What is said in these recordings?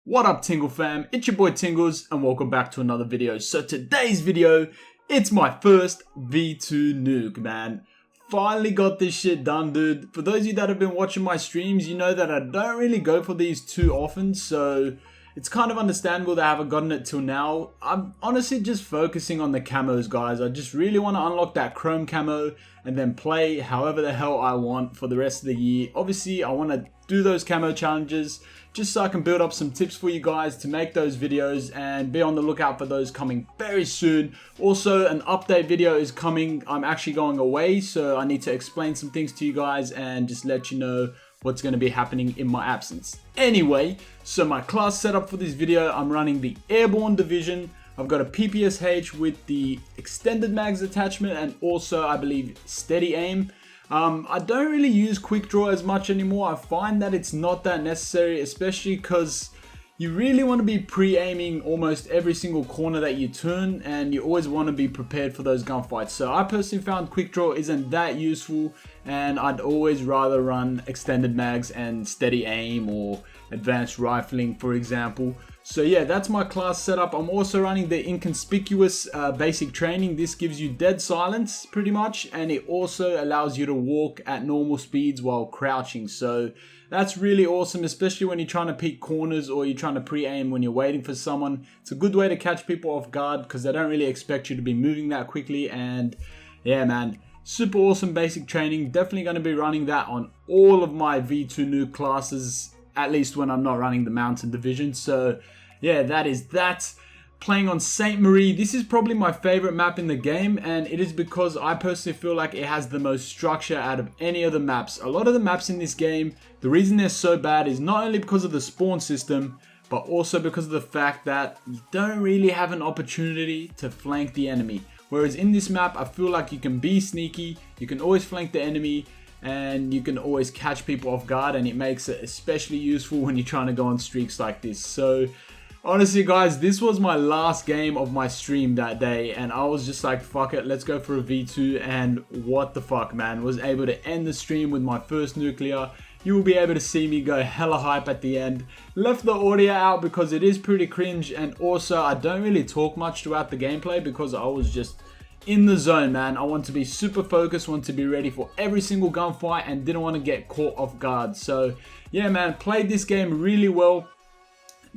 What up Tingle fam, it's your boy Tingles and welcome back to another video. So today's video, it's my first V2 nuke, man. Finally got this shit done, dude. For those of you that have been watching my streams, you know that I don't really go for these too often, so it's kind of understandable that I haven't gotten it till now. I'm honestly just focusing on the camos, guys. I just really want to unlock that chrome camo and then play however the hell I want for the rest of the year. Obviously, I want to do those camo challenges just so I can build up some tips for you guys to make those videos, and be on the lookout for those coming very soon. Also, an update video is coming. I'm actually going away, so I need to explain some things to you guys and just let you know what's going to be happening in my absence. Anyway, so my class setup for this video, I'm running the Airborne Division. I've got a PPSH with the extended mags attachment and also I believe steady aim. I don't really use quick draw as much anymore. I find that it's not that necessary, especially because you really want to be pre-aiming almost every single corner that you turn, and you always want to be prepared for those gunfights. So I personally found quick draw isn't that useful, and I'd always rather run extended mags and steady aim or advanced rifling, for example. So yeah, that's my class setup. I'm also running the inconspicuous basic training. This gives you dead silence pretty much, and it also allows you to walk at normal speeds while crouching. So that's really awesome, especially when you're trying to peek corners or you're trying to pre-aim when you're waiting for someone. It's a good way to catch people off guard because they don't really expect you to be moving that quickly. And yeah, man, super awesome basic training. Definitely going to be running that on all of my V2 nuke classes, at least when I'm not running the mountain division. So yeah, that is that. Playing on St. Marie, this is probably my favorite map in the game, and it is because I personally feel like it has the most structure out of any of the maps. A lot of the maps in this game, the reason they're so bad is not only because of the spawn system, but also because of the fact that you don't really have an opportunity to flank the enemy. Whereas in this map, I feel like you can be sneaky, you can always flank the enemy, and you can always catch people off guard, and it makes it especially useful when you're trying to go on streaks like this. So honestly guys, this was my last game of my stream that day, and I was just like, fuck it, let's go for a V2, and what the fuck, man, was able to end the stream with my first nuclear. You will be able to see me go hella hype at the end. Left the audio out because it is pretty cringe, and also I don't really talk much throughout the gameplay because I was just in the zone, man. I want to be super focused, want to be ready for every single gunfight, and didn't want to get caught off guard. So yeah, man, played this game really well.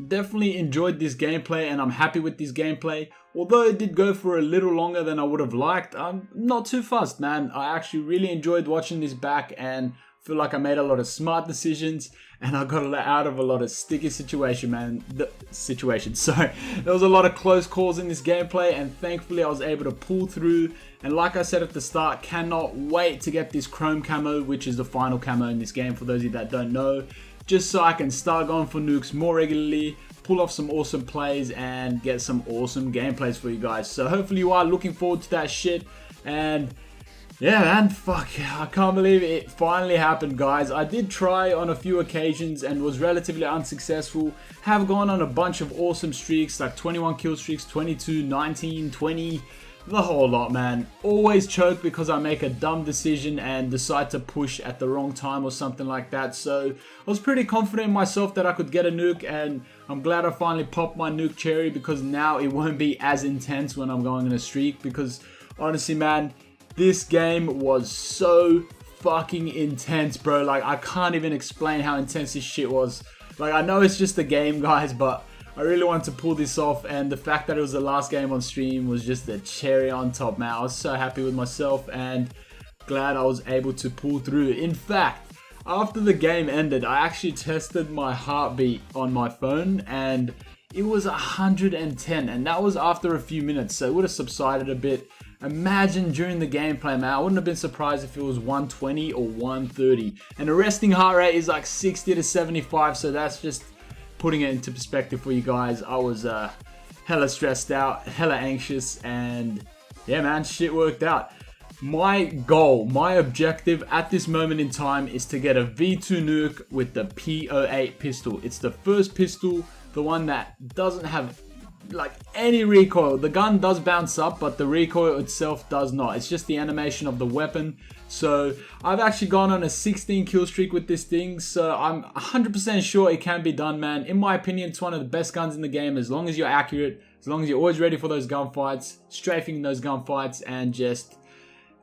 Definitely enjoyed this gameplay, and I'm happy with this gameplay. Although it did go for a little longer than I would have liked, I'm not too fussed, man. I actually really enjoyed watching this back and feel like I made a lot of smart decisions, and I got out of a lot of sticky situations, man. Sorry. There was a lot of close calls in this gameplay, and thankfully I was able to pull through. And like I said at the start, cannot wait to get this chrome camo, which is the final camo in this game for those of you that don't know. Just so I can start going for nukes more regularly, pull off some awesome plays, and get some awesome gameplays for you guys. So hopefully you are looking forward to that shit. And yeah, man, fuck, I can't believe it finally happened, guys. I did try on a few occasions and was relatively unsuccessful. Have gone on a bunch of awesome streaks, like 21 kill streaks, 22, 19, 20... the whole lot, man. Always choke because I make a dumb decision and decide to push at the wrong time or something like that. So I was pretty confident in myself that I could get a nuke, and I'm glad I finally popped my nuke cherry because now it won't be as intense when I'm going in a streak. Because honestly, man, this game was so fucking intense, bro. Like, I can't even explain how intense this shit was. Like, I know it's just a game, guys, but I really wanted to pull this off, and the fact that it was the last game on stream was just a cherry on top, man. I was so happy with myself and glad I was able to pull through. In fact, after the game ended, I actually tested my heartbeat on my phone, and it was 110, and that was after a few minutes, so it would have subsided a bit. Imagine during the gameplay, man, I wouldn't have been surprised if it was 120 or 130. And the resting heart rate is like 60 to 75, so that's just putting it into perspective for you guys. I was hella stressed out, hella anxious, and yeah, man, shit worked out. My goal, my objective at this moment in time is to get a V2 nuke with the P08 pistol. It's the first pistol, the one that doesn't have like any recoil. The gun does bounce up, but the recoil itself does not. It's just the animation of the weapon. So I've actually gone on a 16 kill streak with this thing, so I'm 100% sure it can be done, man. In my opinion, it's one of the best guns in the game, as long as you're accurate, as long as you're always ready for those gunfights, strafing those gunfights, and just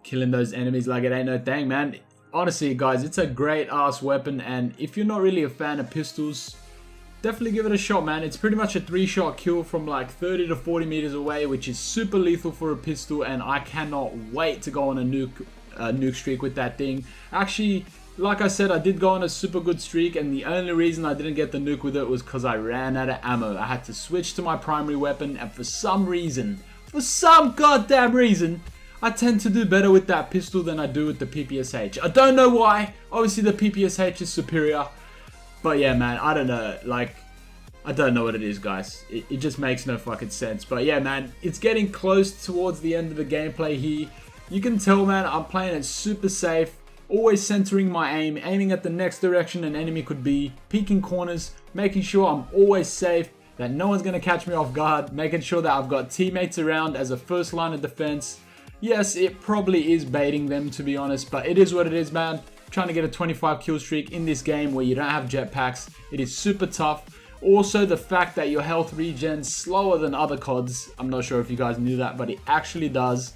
killing those enemies like it ain't no thing, man. Honestly, guys, it's a great ass weapon, and if you're not really a fan of pistols, definitely give it a shot, man. It's pretty much a 3-shot kill from like 30 to 40 meters away, which is super lethal for a pistol, and I cannot wait to go on a nuke streak with that thing. Actually, like I said, I did go on a super good streak, and the only reason I didn't get the nuke with it was because I ran out of ammo. I had to switch to my primary weapon, and for some goddamn reason, I tend to do better with that pistol than I do with the PPSH. I don't know why. Obviously, the PPSH is superior. But yeah, man, I don't know. Like, I don't know what it is, guys. It just makes no fucking sense. But yeah, man, it's getting close towards the end of the gameplay here. You can tell, man, I'm playing it super safe. Always centering my aim, aiming at the next direction an enemy could be, peeking corners, making sure I'm always safe, that no one's going to catch me off guard, making sure that I've got teammates around as a first line of defense. Yes, it probably is baiting them, to be honest, but it is what it is, man. Trying to get a 25 kill streak in this game where you don't have jetpacks, it is super tough. Also, the fact that your health regens slower than other CODs, I'm not sure if you guys knew that, but it actually does.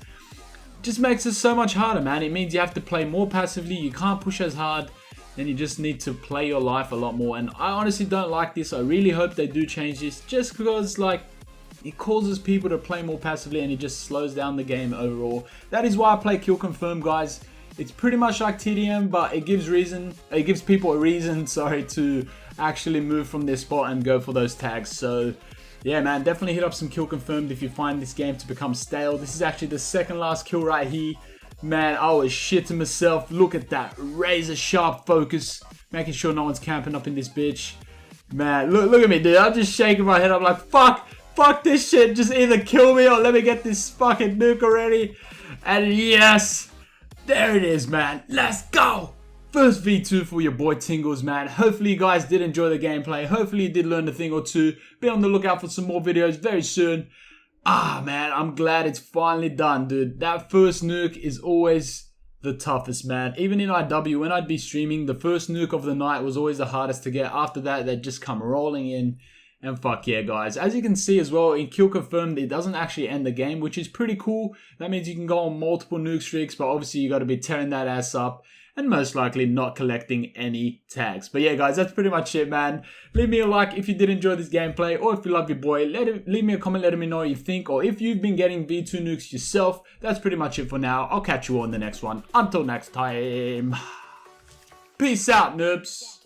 Just makes it so much harder, man. It means you have to play more passively, you can't push as hard, and you just need to play your life a lot more. And I honestly don't like this. I really hope they do change this, just because, like, it causes people to play more passively and it just slows down the game overall. That is why I play Kill Confirm, guys. It's pretty much like TDM, but it gives people a reason, sorry, to actually move from their spot and go for those tags. So yeah, man, definitely hit up some Kill Confirmed if you find this game to become stale. This is actually the second last kill right here. Man, I was shitting myself. Look at that razor sharp focus, making sure no one's camping up in this bitch. Man, look at me, dude. I'm just shaking my head. I'm like, fuck this shit. Just either kill me or let me get this fucking nuke already. And yes, there it is, man. Let's go. First V2 for your boy Tingles, man. Hopefully you guys did enjoy the gameplay. Hopefully you did learn a thing or two. Be on the lookout for some more videos very soon. Man, I'm glad it's finally done, dude. That first nuke is always the toughest, man. Even in IW, when I'd be streaming, the first nuke of the night was always the hardest to get. After that, they'd just come rolling in. And fuck yeah, guys. As you can see as well, in Kill Confirmed, it doesn't actually end the game, which is pretty cool. That means you can go on multiple nuke streaks, but obviously you got to be tearing that ass up and most likely not collecting any tags. But yeah, guys, that's pretty much it, man. Leave me a like if you did enjoy this gameplay, or if you love your boy, leave me a comment letting me know what you think, or if you've been getting V2 nukes yourself. That's pretty much it for now. I'll catch you all in the next one. Until next time. Peace out, noobs.